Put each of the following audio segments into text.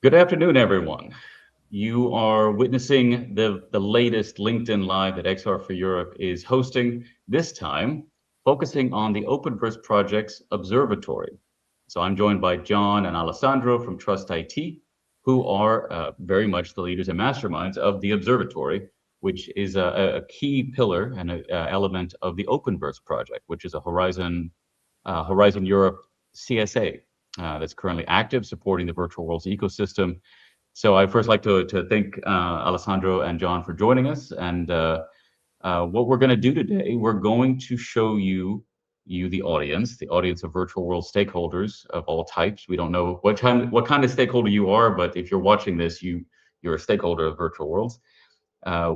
Good afternoon, everyone. You are witnessing the latest LinkedIn Live that XR for Europe is hosting, this time focusing on the OpenVerse project's observatory. So I'm joined by John and Alessandro from Trust IT, who are very much the leaders and masterminds of the observatory, which is a key pillar and an element of the OpenVerse project, which is a Horizon Europe CSA that's currently active, supporting the virtual worlds ecosystem. So I first like to thank Alessandro and John for joining us. And what we're going to do today, we're going to show you the audience of virtual world stakeholders of all types. We don't know what kind of stakeholder you are, but if you're watching this, you're a stakeholder of virtual worlds.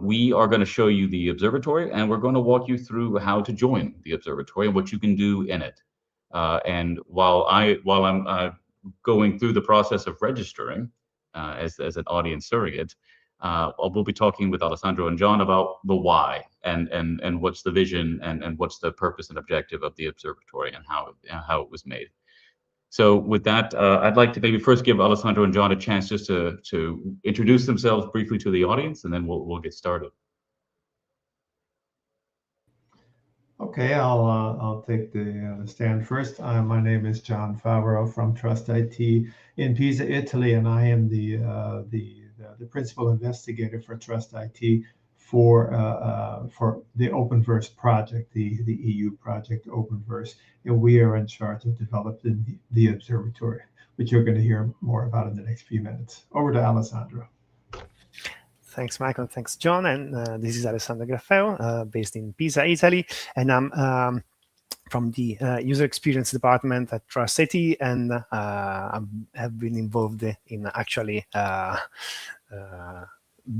We are going to show you the observatory, and we're going to walk you through how to join the observatory and what you can do in it. And while I'm going through the process of registering as an audience surrogate, we'll be talking with Alessandro and John about the why and what's the vision and what's the purpose and objective of the observatory and how it was made. So with that, I'd like to maybe first give Alessandro and John a chance just to introduce themselves briefly to the audience, and then we'll get started. Okay, I'll take the stand first. My name is John Favreau from Trust IT in Pisa, Italy, and I am the principal investigator for Trust IT for the OpenVerse project, the EU project OpenVerse, and we are in charge of developing the observatory, which you're going to hear more about in the next few minutes. Over to Alessandro. Thanks, Michael. Thanks, John. And this is Alessandro Graffeo, based in Pisa, Italy. And I'm from the user experience department at Trust IT, and I have been involved in actually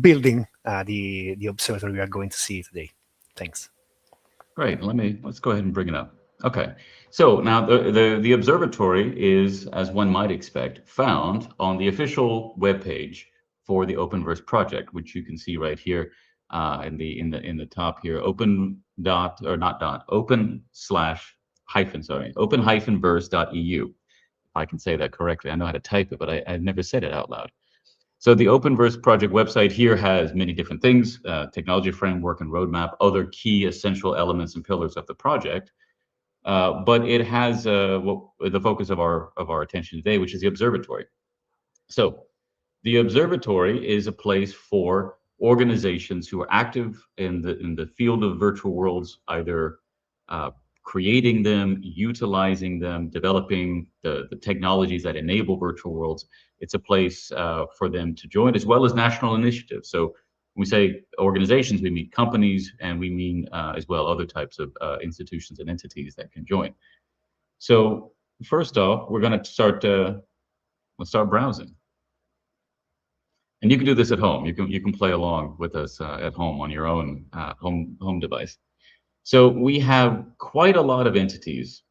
building the observatory we are going to see today. Thanks. Great. Let's go ahead and bring it up. Okay. So now the observatory is, as one might expect, found on the official webpage for the OpenVerse project, which you can see right here in the top here, open-verse.eu. If I can say that correctly. I know how to type it, but I've never said it out loud. So the OpenVerse project website here has many different things, technology framework and roadmap, other key essential elements and pillars of the project. But it has the focus of our attention today, which is the observatory. So the observatory is a place for organizations who are active in the field of virtual worlds, either creating them, utilizing them, developing the technologies that enable virtual worlds. It's a place for them to join, as well as national initiatives. So when we say organizations, we mean companies, and we mean as well other types of institutions and entities that can join. So first off, we're going to start. Let's start browsing. And you can do this at home. You can play along with us at home on your own home device. So we have quite a lot of entities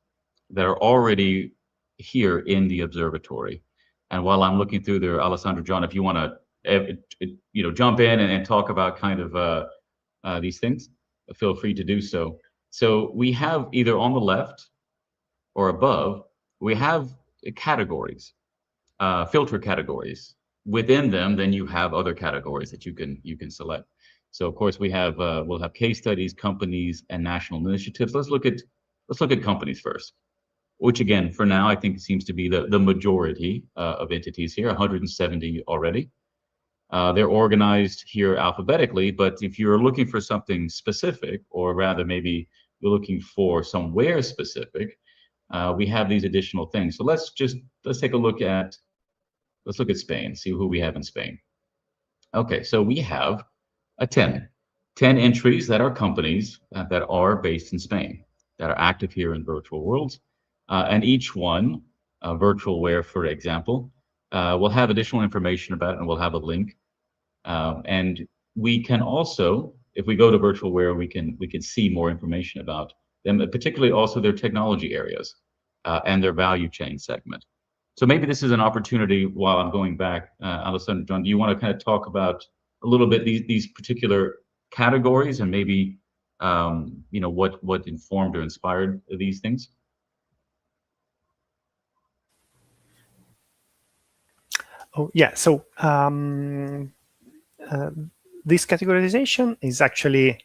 that are already here in the observatory. And while I'm looking through there, Alessandro, John, if you want to jump in and talk about kind of these things, feel free to do so. So we have either on the left or above, we have categories, filter categories. Within them, then you have other categories that you can select. So of course we'll have case studies, companies, and national initiatives. Let's look at companies first, which again for now I think seems to be the majority of entities here, 170 already. They're organized here alphabetically, but if you're looking for something specific, or rather maybe you're looking for somewhere specific, we have these additional things. So let's take a look at. Let's look at Spain, see who we have in Spain. Okay, so we have 10 entries that are companies that are based in Spain, that are active here in virtual worlds. And each one, Virtualware, for example, will have additional information about it, and we'll have a link. And we can also, if we go to Virtualware, we can see more information about them, particularly also their technology areas and their value chain segment. So maybe this is an opportunity while I'm going back, Alessandro, John, do you want to kind of talk about a little bit these particular categories and maybe what informed or inspired these things? Oh, yeah. So this categorization is actually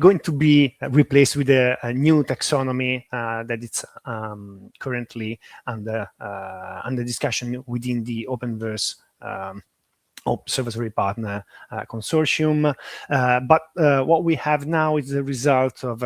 going to be replaced with a new taxonomy that it's currently under discussion within the OPENVERSE Observatory Partner Consortium. But what we have now is the result of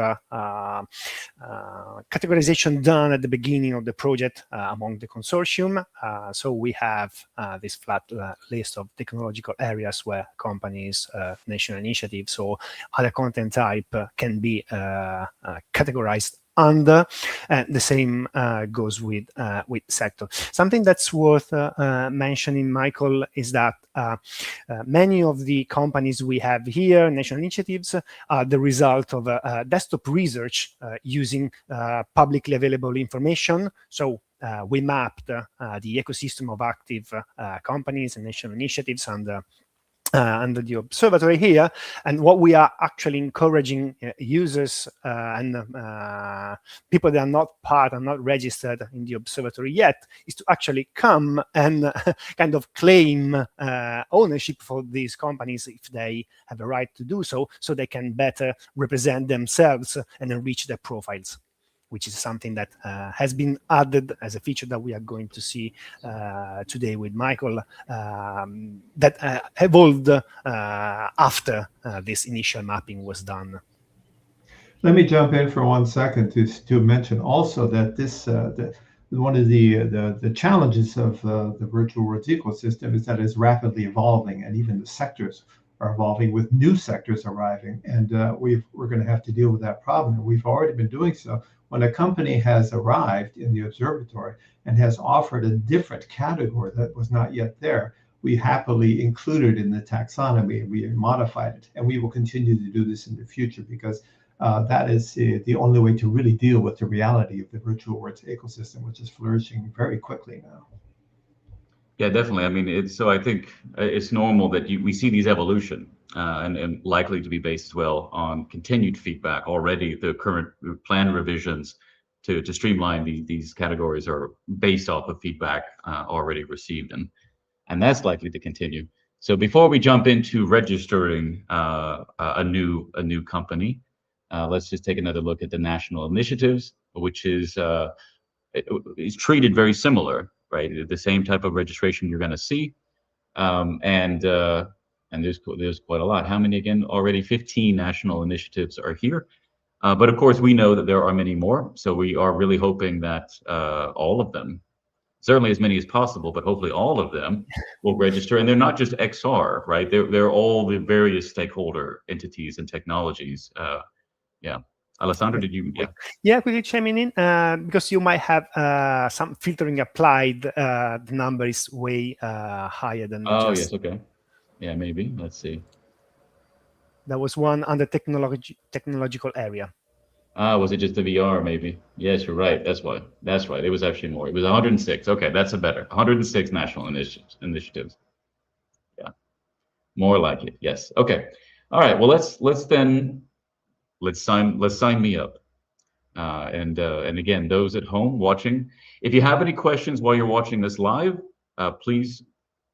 categorization done at the beginning of the project among the consortium. So we have this flat list of technological areas where companies, national initiatives, or other content type can be categorized under, and the same goes with sector. Something that's worth mentioning, Michael, is that many of the companies we have here, national initiatives, are the result of desktop research using publicly available information. So we mapped the ecosystem of active companies and national initiatives under the observatory here, and what we are actually encouraging users and people that are not registered in the observatory yet is to actually come and kind of claim ownership for these companies if they have a right to do so, so they can better represent themselves and enrich their profiles, which is something that has been added as a feature that we are going to see today with Michael, that evolved after this initial mapping was done. Let me jump in for 1 second to mention also that this one of the challenges of the virtual worlds ecosystem is that it's rapidly evolving, and even the sectors are evolving with new sectors arriving, and we're going to have to deal with that problem. And we've already been doing so. When a company has arrived in the observatory and has offered a different category that was not yet there, we happily included in the taxonomy, we modified it, and we will continue to do this in the future, because that is the only way to really deal with the reality of the virtual worlds ecosystem, which is flourishing very quickly now. Yeah, definitely. I mean, so I think it's normal that we see these evolution and likely to be based as well on continued feedback. Already, the current plan revisions to streamline these categories are based off of feedback already received, and that's likely to continue. So before we jump into registering a new company, let's just take another look at the national initiatives, which is treated very similar, right? The same type of registration you're going to see, and there's quite a lot. How many again? Already 15 national initiatives are here, but of course we know that there are many more. So we are really hoping that all of them, certainly as many as possible, but hopefully all of them will register. And they're not just XR, right? They're all the various stakeholder entities and technologies. Yeah. Alessandro, did you? Yeah. Yeah, could you chime in? Because you might have some filtering applied. The number is way higher than. Oh, yes. Okay. Yeah, maybe. Let's see. There was one under technological area. Was it just the VR? Maybe. Yes, you're right. That's why. That's right. It was actually more. It was 106. Okay, that's a better 106 national initiatives. Yeah, more like it. Yes. Okay. All right. Well, let's sign me up. And again, those at home watching, if you have any questions while you're watching this live, please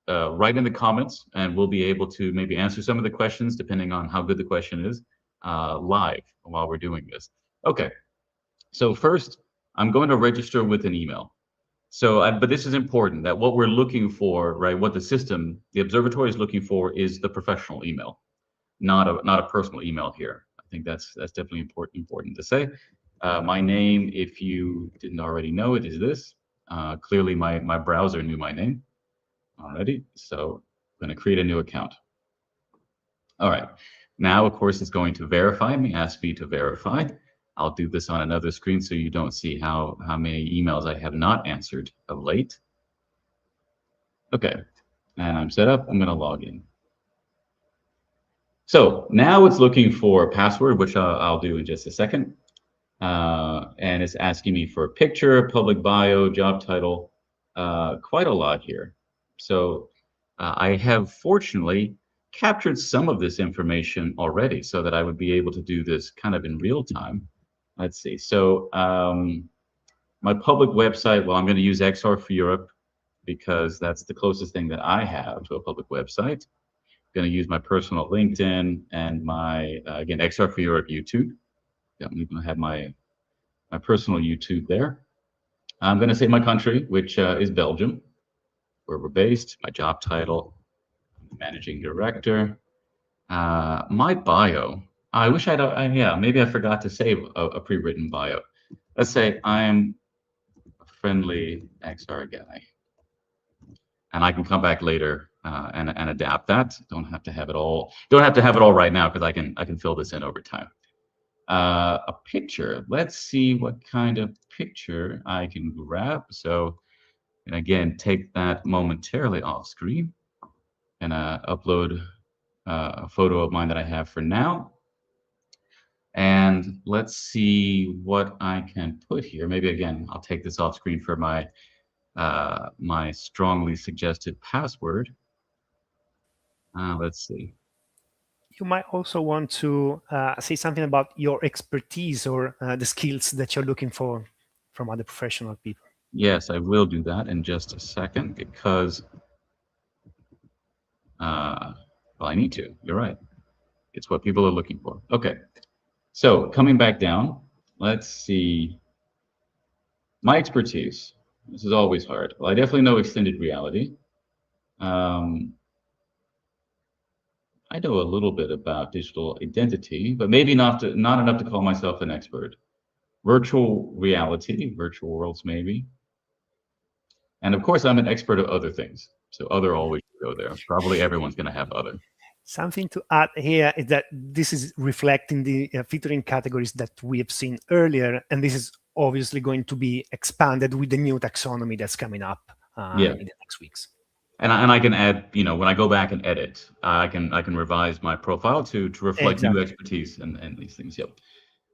write in the comments, and we'll be able to maybe answer some of the questions depending on how good the question is live while we're doing this. Okay. So first, I'm going to register with an email. So, but this is important, that what we're looking for, right? What the observatory is looking for, is the professional email, not a personal email here. I think that's definitely important to say. My name, if you didn't already know it, is this. Clearly, my browser knew my name already, so I'm going to create a new account. All right. Now, of course, it's going to verify me, ask me to verify. I'll do this on another screen so you don't see how many emails I have not answered of late. Okay, and I'm set up. I'm going to log in. So now it's looking for a password, which I'll do in just a second. And it's asking me for a picture, public bio, job title, quite a lot here. So I have fortunately captured some of this information already so that I would be able to do this kind of in real time. Let's see. So my public website, well, I'm going to use XR for Europe. because that's the closest thing that I have to a public website. I'm going to use my personal LinkedIn and my, again, XR for Europe YouTube. I'm going to have my personal YouTube there. I'm going to say my country, which is Belgium, where we're based, my job title, managing director. My bio, I wish yeah, maybe I forgot to save a pre-written bio. Let's say I'm a friendly XR guy. And I can come back later and adapt that. Don't have to have it all right now, because I can fill this in over time. A picture. Let's see what kind of picture I can grab. So, and again, take that momentarily off screen and upload a photo of mine that I have for now. And let's see what I can put here. Maybe again, I'll take this off screen for my my strongly suggested password. Let's see. You might also want to say something about your expertise or the skills that you're looking for from other professional people. Yes, I will do that in just a second, because well, I need to. You're right. It's what people are looking for. Okay. So coming back down, let's see. My expertise. This is always hard. Well, I definitely know extended reality. I know a little bit about digital identity, but maybe not enough to call myself an expert. Virtual reality, virtual worlds maybe. And of course, I'm an expert of other things. So other always go there. Probably everyone's going to have other. Something to add here is that this is reflecting the featuring categories that we have seen earlier, and this is obviously going to be expanded with the new taxonomy that's coming up in the next weeks. And I can add, you know, when I go back and edit, I can revise my profile to reflect new expertise and these things. Yep.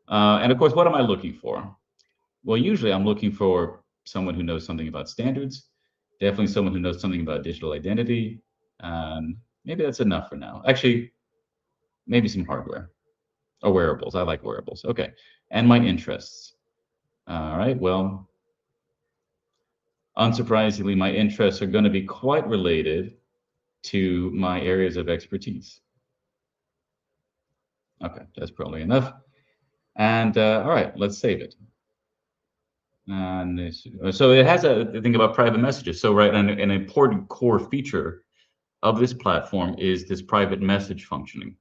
And of course, what am I looking for? Well, usually I'm looking for someone who knows something about standards, definitely someone who knows something about digital identity. Maybe that's enough for now. Actually, maybe some hardware or wearables. I like wearables. Okay. And my interests. All right. Well, unsurprisingly, my interests are going to be quite related to my areas of expertise. Okay, that's probably enough. And all right, let's save it. And so it has a thing about private messages. So right, an important core feature of this platform is this private message functioning,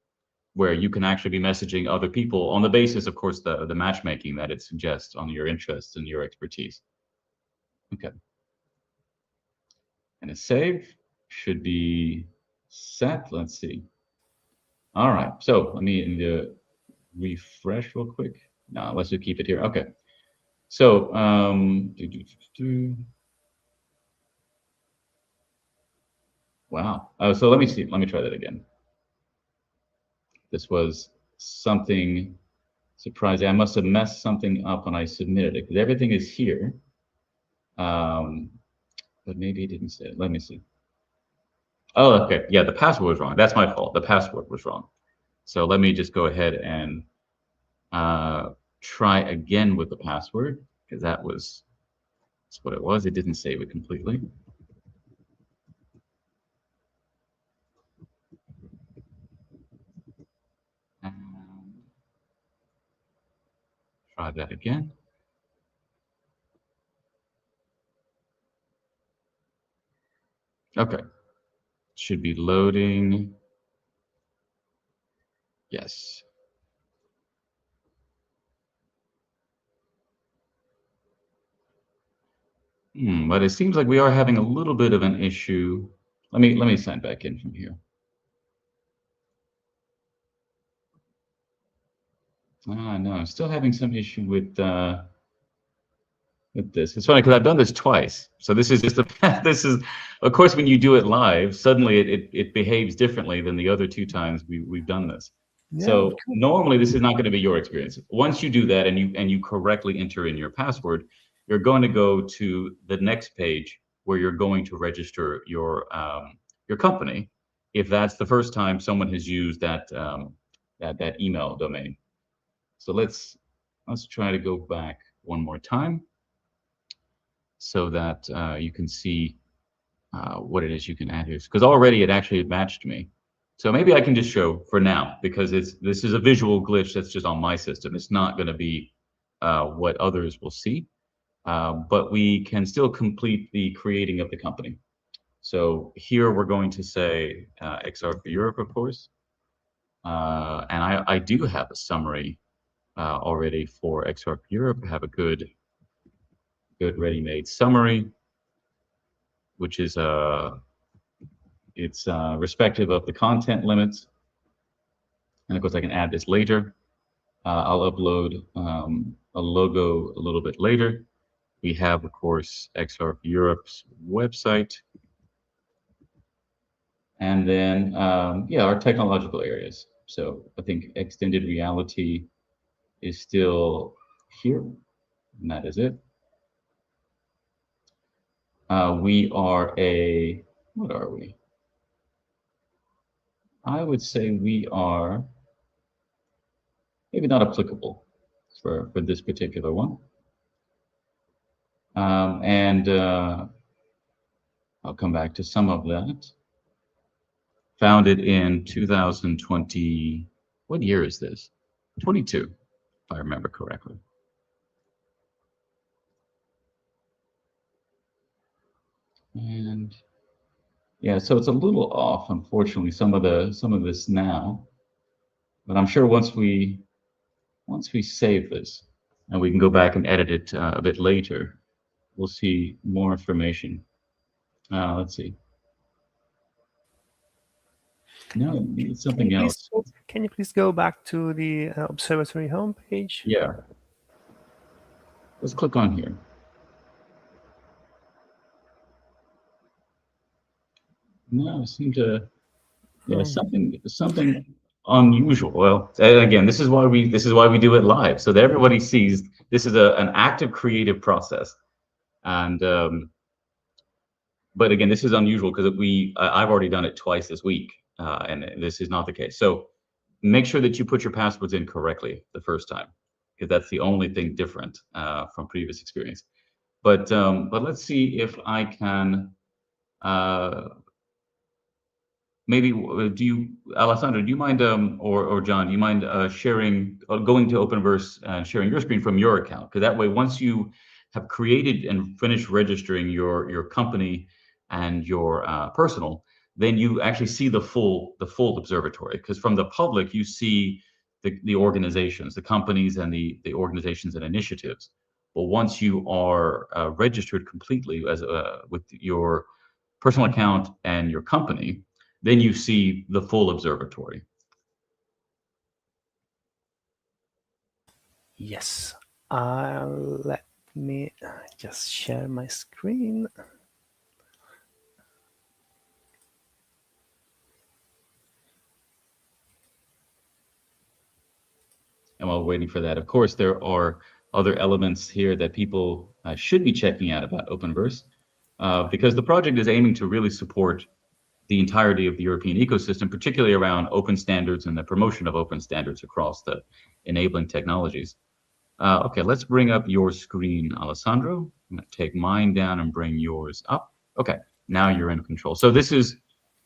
where you can actually be messaging other people on the basis, of course, the matchmaking that it suggests on your interests and your expertise. Okay. And a save should be set. Let's see. All right. So let me refresh real quick. No, let's just keep it here. Okay. So wow. Oh, so let me see. Let me try that again. This was something surprising. I must have messed something up when I submitted it, because everything is here. But maybe it didn't say it. Let me see. Oh, okay. Yeah, the password was wrong. That's my fault. The password was wrong. So let me just go ahead and try again with the password, because that's what it was. It didn't save it completely. Try that again. Okay. Should be loading. Yes. But it seems like we are having a little bit of an issue. Let me sign back in from here. No, I'm still having some issue with this. It's funny because I've done this twice. So this is just this is, of course, when you do it live, suddenly it behaves differently than the other two times we've done this. Yeah, so normally this is not going to be your experience. Once you do that and you correctly enter in your password, you're going to go to the next page where you're going to register your company, if that's the first time someone has used that that email domain. So let's try to go back one more time, so that you can see what it is you can add here, because already it actually matched me. So maybe I can just show for now, because this is a visual glitch that's just on my system. It's not going to be what others will see, but we can still complete the creating of the company. So here we're going to say XR for Europe, of course, and I do have a summary already for XR for Europe. I have a good ready-made summary, which is it's respective of the content limits. And of course, I can add this later. I'll upload a logo a little bit later. We have, of course, XR Europe's website. And then, yeah, our technological areas. So I think extended reality is still here, and that is it. We are what are we? I would say we are maybe not applicable for this particular one. And I'll come back to some of that. Founded in 2020, what year is this? 22, if I remember correctly. And yeah, so it's a little off, unfortunately, some of this now. But I'm sure once we save this and we can go back and edit it a bit later, we'll see more information. Let's see. No, it's something else. Can you please go back to the observatory homepage? Yeah. Let's click on here. No, it seemed to, yeah, something unusual. Well, again, this is why we do it live, so that everybody sees this is an active creative process. And but again, this is unusual because I've already done it twice this week, and this is not the case. So make sure that you put your passwords in correctly the first time, because that's the only thing different from previous experience. But let's see if I can. Maybe Alessandro, do you mind, or John, do you mind sharing, going to Openverse and sharing your screen from your account? Because that way, once you have created and finished registering your company and your personal, then you actually see the full observatory. Because from the public, you see the organizations, the companies, and the organizations and initiatives. But once you are registered completely as with your personal account and your company, then you see the full observatory. Yes. Let me just share my screen. And while waiting for that, of course, there are other elements here that people should be checking out about Openverse, because the project is aiming to really support the entirety of the European ecosystem, particularly around open standards and the promotion of open standards across the enabling technologies. Okay, let's bring up your screen, Alessandro. I'm going to take mine down and bring yours up. Okay, now you're in control. So this is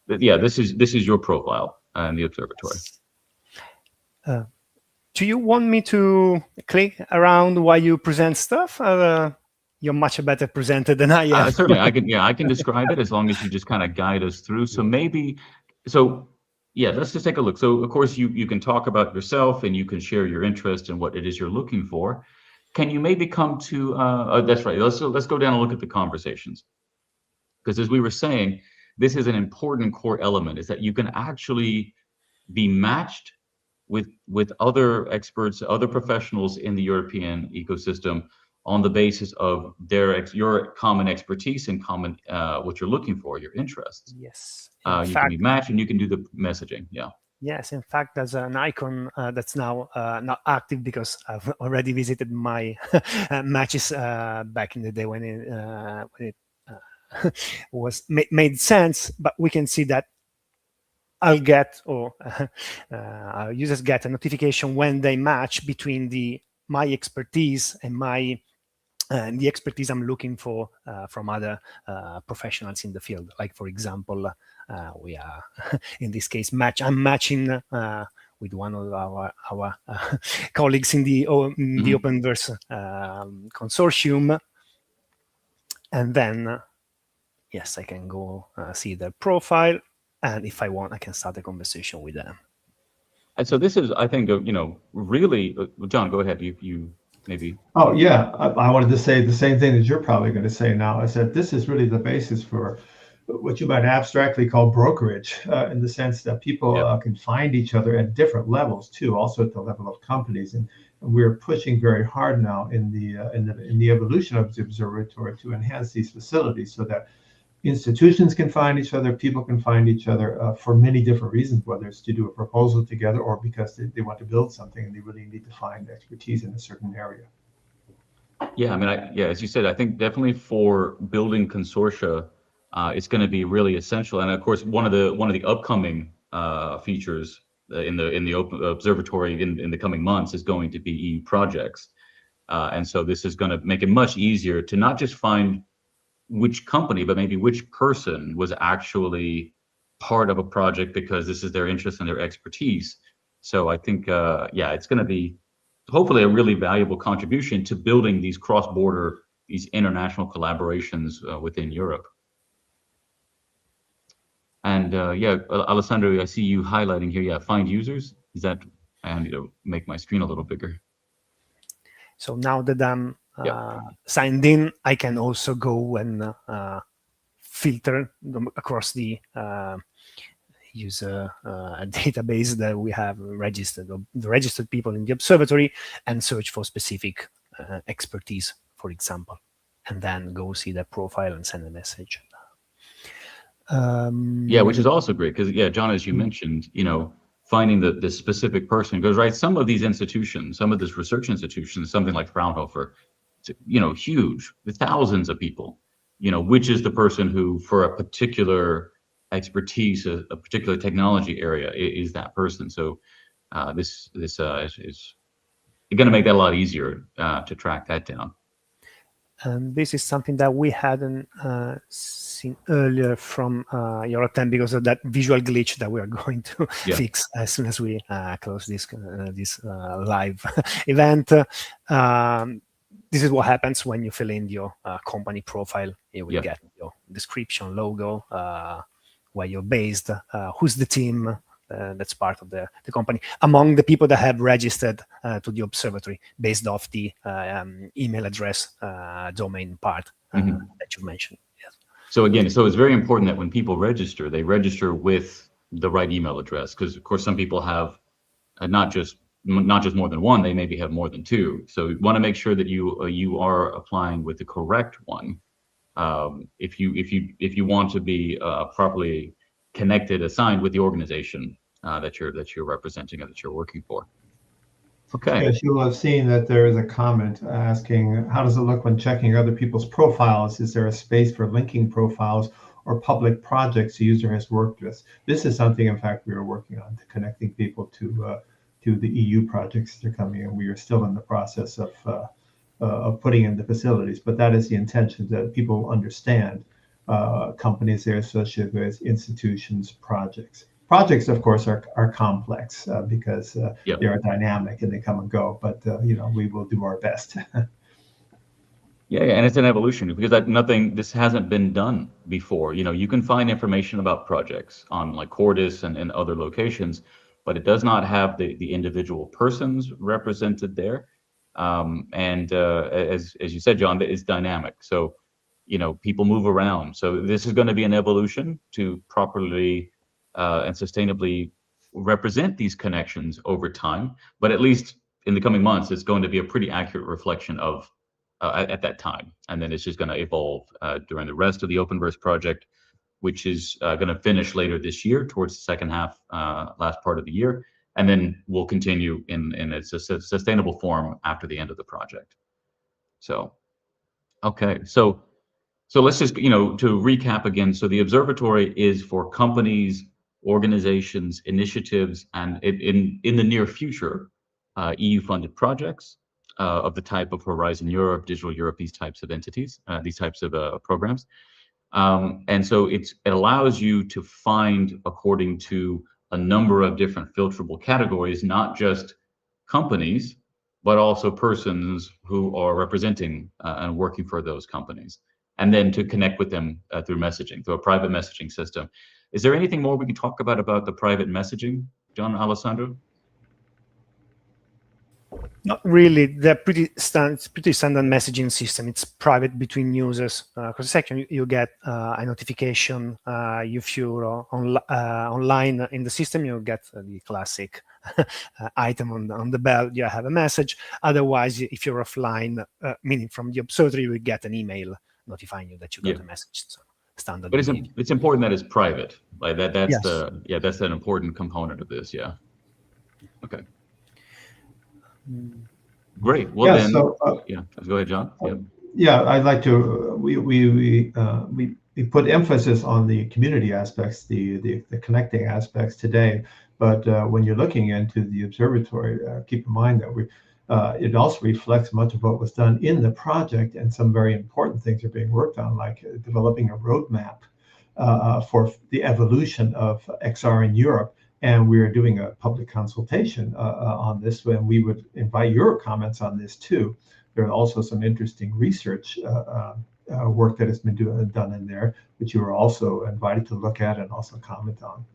your profile in the observatory. Do you want me to click around while you present stuff? You're much better presented than I am. Certainly, I can describe it as long as you just kind of guide us through. So yeah, let's just take a look. So of course you can talk about yourself and you can share your interest in what it is you're looking for. Can you maybe come to that's right. Let's go down and look at the conversations, because as we were saying, this is an important core element, is that you can actually be matched with other experts, other professionals in the European ecosystem on the basis of your common expertise and common what you're looking for, your interests. Yes. You can be matched and you can do the messaging. Yeah. Yes, in fact, there's an icon that's now not active because I've already visited my matches back in the day when it was made sense. But we can see that I'll get, or our users get a notification when they match between my expertise and my and the expertise I'm looking for from other professionals in the field. Like, for example, we are, in this case, I'm matching with one of our colleagues in the OpenVerse consortium. And then, yes, I can go see their profile. And if I want, I can start a conversation with them. And so this is, I think, really, John, go ahead. You maybe. Oh, yeah. I wanted to say the same thing that you're probably going to say now. I said this is really the basis for what you might abstractly call brokerage, in the sense that people can find each other at different levels too, also at the level of companies. And we're pushing very hard now in the evolution of the observatory to enhance these facilities so that institutions can find each other, people can find each other for many different reasons, whether it's to do a proposal together or because they want to build something and they really need to find expertise in a certain area. Yeah, I mean, as you said, I think definitely for building consortia, it's going to be really essential. And of course, one of the upcoming features in the Open Observatory in the coming months is going to be EU projects, and so this is going to make it much easier to not just find which company, but maybe which person was actually part of a project because this is their interest and their expertise. So I think, it's going to be hopefully a really valuable contribution to building these cross-border, these international collaborations within Europe. And Alessandro, I see you highlighting here. Yeah, find users. Is that? I need to make my screen a little bigger. So now that I'm signed in, I can also go and filter across the user database that we have registered, the registered people in the observatory, and search for specific expertise, for example, and then go see their profile and send a message. Which is also great because, John, as you mentioned, finding the specific person, because right, some of these institutions, some of this research institutions, something like Fraunhofer, huge, with thousands of people, which is the person who, for a particular expertise, a particular technology area, is that person. So this is going to make that a lot easier to track that down. And this is something that we hadn't seen earlier from your attempt because of that visual glitch that we are going to fix as soon as we close this live event. This is what happens when you fill in your company profile. You will get your description, logo, where you're based, who's the team that's part of the company, among the people that have registered to the observatory based off the email address domain part that you mentioned. Yes. So again, it's very important that when people register, they register with the right email address, because of course some people have not just more than one, they maybe have more than two. So you want to make sure that you are applying with the correct one. If you want to be properly connected, assigned with the organization that you're representing or that you're working for. Okay. Yes, you'll have seen that there is a comment asking, how does it look when checking other people's profiles? Is there a space for linking profiles or public projects the user has worked with? This is something, in fact, we are working on, to connecting people to the EU projects that are coming, and we are still in the process of putting in the facilities. But that is the intention, that people understand companies they're associated with, institutions, projects. Projects, of course, are complex because they are dynamic and they come and go. But we will do our best. And it's an evolution because this hasn't been done before. You can find information about projects on like Cordis and other locations, but it does not have the individual persons represented there. As you said, John, it's dynamic. So people move around. So this is going to be an evolution to properly and sustainably represent these connections over time. But at least in the coming months, it's going to be a pretty accurate reflection of at that time. And then it's just going to evolve during the rest of the OPENVERSE project, which is going to finish later this year towards the second half, last part of the year. And then we'll continue in its sustainable form after the end of the project. So, okay. So let's just, to recap again. So the observatory is for companies, organizations, initiatives, and in the near future, EU-funded projects. of the type of Horizon Europe, Digital Europe, these types of entities, these types of programs. And so it allows you to find according to a number of different filterable categories, not just companies, but also persons who are representing and working for those companies, and then to connect with them through messaging, through a private messaging system. Is there anything more we can talk about the private messaging, John, Alessandro? Not really. They're pretty standard messaging system. It's private between users. Because second, you get a notification. If you're online in the system, you get the classic item on the bell. You have a message. Otherwise, if you're offline, meaning from the observatory, you will get an email notifying you that you got a message. So standard. But it's important that it's private. Like that. That's yes. that's an important component of this. Yeah. Okay. Great. Well, then, so, go ahead, John. Yeah, I'd like to. We put emphasis on the community aspects, the connecting aspects today. But when you're looking into the observatory, keep in mind that it also reflects much of what was done in the project, and some very important things are being worked on, like developing a roadmap for the evolution of XR in Europe. And we're doing a public consultation on this, and we would invite your comments on this too. There are also some interesting research work that has been done in there, which you are also invited to look at and also comment on,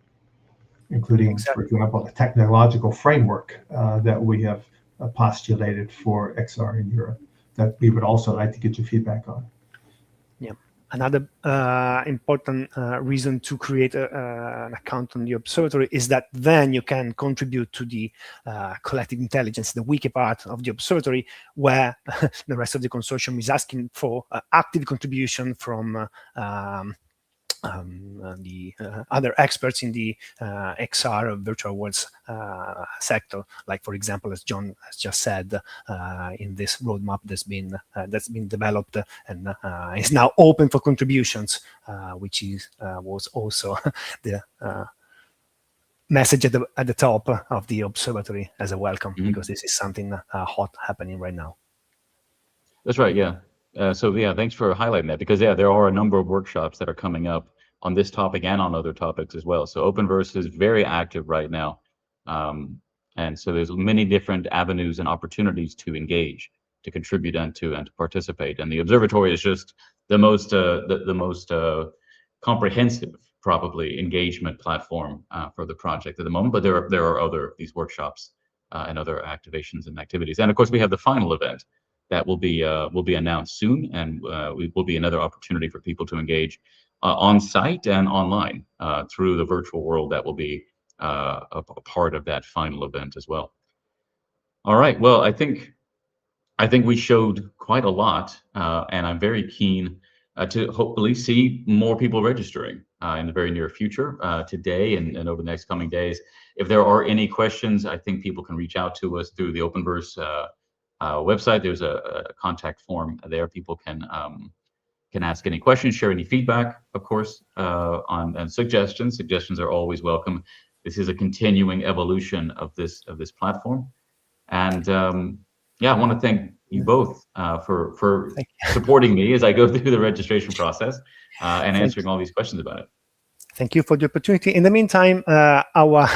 including, for example, the technological framework that we have postulated for XR in Europe that we would also like to get your feedback on. Yeah. Another important reason to create an account on the observatory is that then you can contribute to the collective intelligence, the wiki part of the observatory, where the rest of the consortium is asking for active contribution from the other experts in the XR virtual worlds sector, like, for example, as John has just said, in this roadmap that's been developed and is now open for contributions, which was also the message at the top of the observatory as a welcome, because this is something hot happening right now. That's right. Yeah. So thanks for highlighting that, because there are a number of workshops that are coming up on this topic and on other topics as well. So OpenVerse is very active right now, and so there's many different avenues and opportunities to engage, to contribute, and to participate. And the observatory is just the most comprehensive, probably, engagement platform for the project at the moment. But there are these workshops and other activations and activities, and of course we have the final event that will be announced soon, and will be another opportunity for people to engage on site and online through the virtual world that will be a part of that final event as well. All right. Well, I think we showed quite a lot, and I'm very keen to hopefully see more people registering in the very near future, today and over the next coming days. If there are any questions, I think people can reach out to us through the OpenVerse website. There's a contact form there. People can ask any questions, share any feedback, of course, and suggestions. Suggestions are always welcome. This is a continuing evolution of this platform, and I want to thank you both for supporting me as I go through the registration process and answering all these questions about it. Thank you for the opportunity. In the meantime, our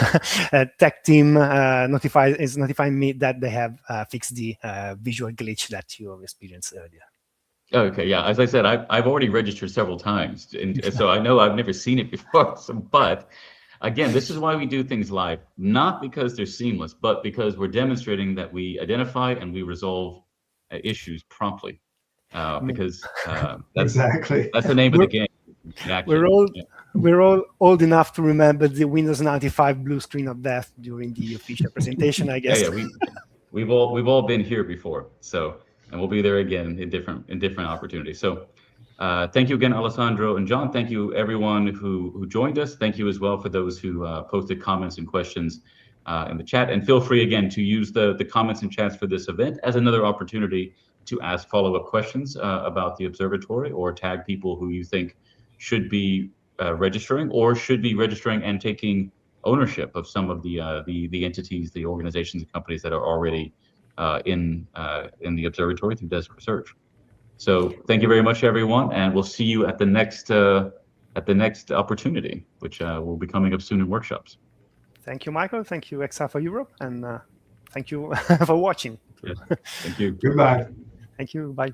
tech team is notifying me that they have fixed the visual glitch that you experienced earlier. Okay, yeah. As I said, I've already registered several times, and so I know I've never seen it before. But again, this is why we do things live, not because they're seamless, but because we're demonstrating that we identify and we resolve issues promptly. Because that's the name of the game. We're all old enough to remember the Windows 95 blue screen of death during the official presentation, I guess. Yeah, we've all been here before. So. And we'll be there again in different opportunities. So thank you again, Alessandro and John. Thank you everyone who joined us. Thank you as well for those who posted comments and questions in the chat. And feel free again to use the comments and chats for this event as another opportunity to ask follow-up questions about the observatory, or tag people who you think should be registering, or should be registering and taking ownership of some of the entities, the organizations and companies that are already in the observatory through desk research. So thank you very much, everyone, and we'll see you at the next opportunity, which will be coming up soon in workshops. Thank you, Michael. Thank you, XR for Europe, and thank you for watching. Yes. Thank you. Goodbye. Thank you. Bye.